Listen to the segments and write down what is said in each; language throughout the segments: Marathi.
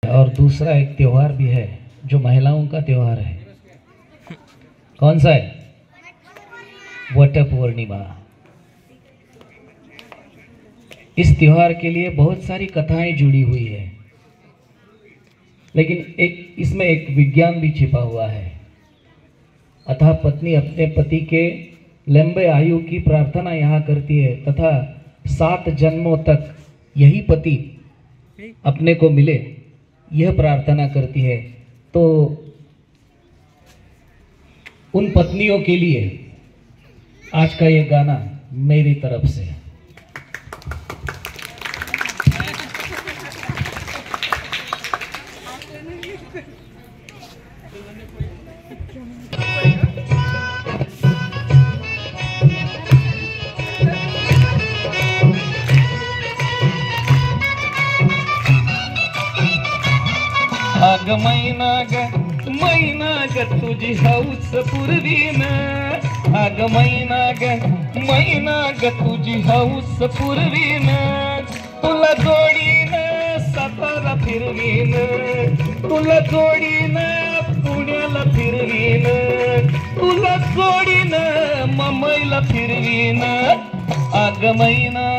और दूसरा एक त्योहार भी है जो महिलाओं का त्योहार है। कौन सा है? वट पूर्णिमा। इस त्योहार के लिए बहुत सारी कथाएं जुड़ी हुई है, लेकिन इसमें एक विज्ञान भी छिपा हुआ है। अतः पत्नी अपने पति के लंबे आयु की प्रार्थना यहाँ करती है तथा 7 जन्मों तक यही पति अपने को मिले, यह प्रार्थना करती है। तो उन पत्नियों के लिए आज का ये गाना मेरी तरफ से। आग मैना ग तुझी हौस पुरवीन, आग मैना ग तुझी हौस पुरवीन, तुला जोडीन सातारा फिरवीन, तुला जोडीन पुण्याला फिरवीन, तुला जोडीन मुंबईला फिरवीन। आग मैना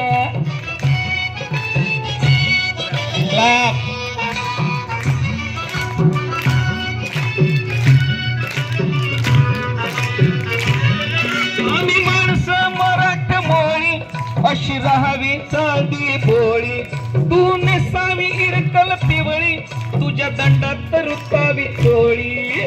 अशी राहावी चालती भोळी, तू नेसावी इरकल पिवळी, तुझ्या दंडात रुतावी चोळी।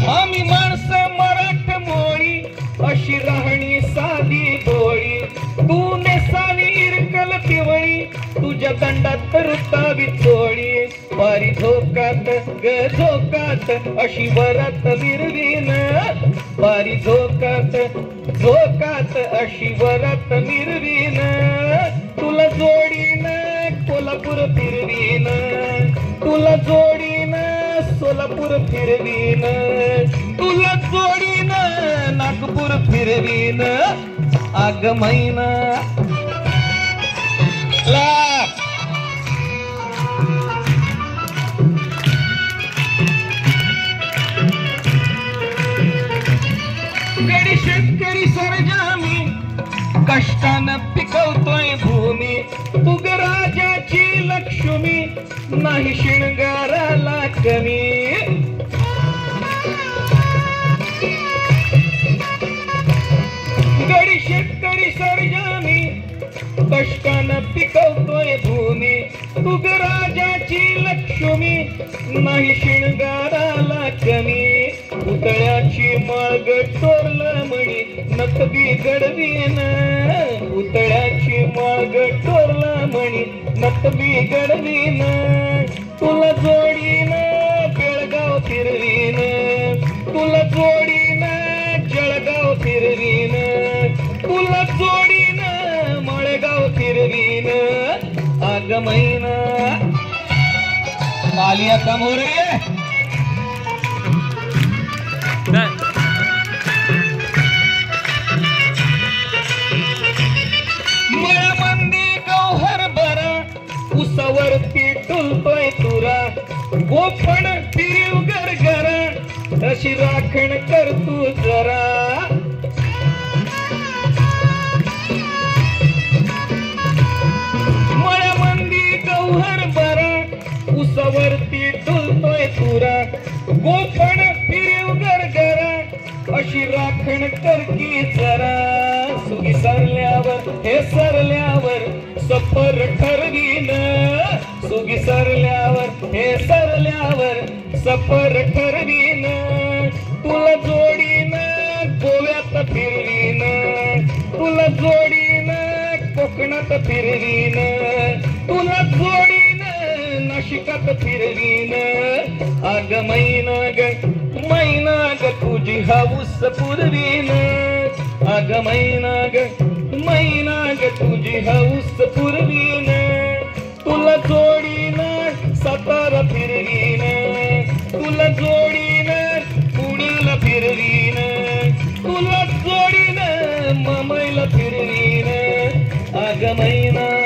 आम्ही माणसं मराठमोळी, अशी राहणी साधी भोळी, तू नेसावी इरकल पिवळी, तुझ्या दंडात रुतावी चोळी। वारी झोकात ग झोकात अशी वरात मिरवीन, वारी झोकात झोकात अशी वरात मिरवीन, तुला जोडीन कोल्हापूर फिरवीन, तुला जोडीन सोलापूर फिरवीन, तुला जोडीन नागपूर फिरवीन। आग मैना गडी शेतकरी सरजामी कष्टानं पिकवतोय भूमी, तू ग राजाची लक्ष्मी नाही शिणगाराला कमी। गडी शेतकरी सरजामी कष्टानं पिकवतोय भूमी, तू ग राजाची लक्ष्मी नाही शिणगाराला कमी। पुतळ्याची माग टोरलं मणी नकबी गडवीन, पुतळ्याची माग टोरलं मणी नकबी गडवीन, तुला जोडीन बेळगाव फिरवीन, तुला जोडीन जळगाव फिरवीन, तुला जोडीन मळगाव फिरवीन। आग मैना कालिया कम हो रही है। मळमंदी गौहर बरा उसावरती टुलतोय तुरा, गोफण फिरीव गरगरा अशी राखण कर तू जरा। मळमंदी गौहर बरा उसावरती टुलतोय तुरा, गोफण फिरीव गरगरा अशी राखण कर की जरा। सुगी सरल्यावर हे सरल्यावर सफर ठरवीन, सुगी सरल्यावर हे सरल्यावर सफर ठरवीन, तुला जोडीन गोव्यात फिरवीन, तुला जोडीन कोकणात फिरवीन, तुला जोडीन नाशिकात फिरवीन। आग मैना ग तुझी हौस पुरवीन, आग मैना ग तुझी हौस पुरवीन, तुला जोडीन सातारा फिरवीन, तुला जोडीन पुण्याला फिरवीन, तुला जोडीन मुंबईला फिरवीन। आग माघ महिना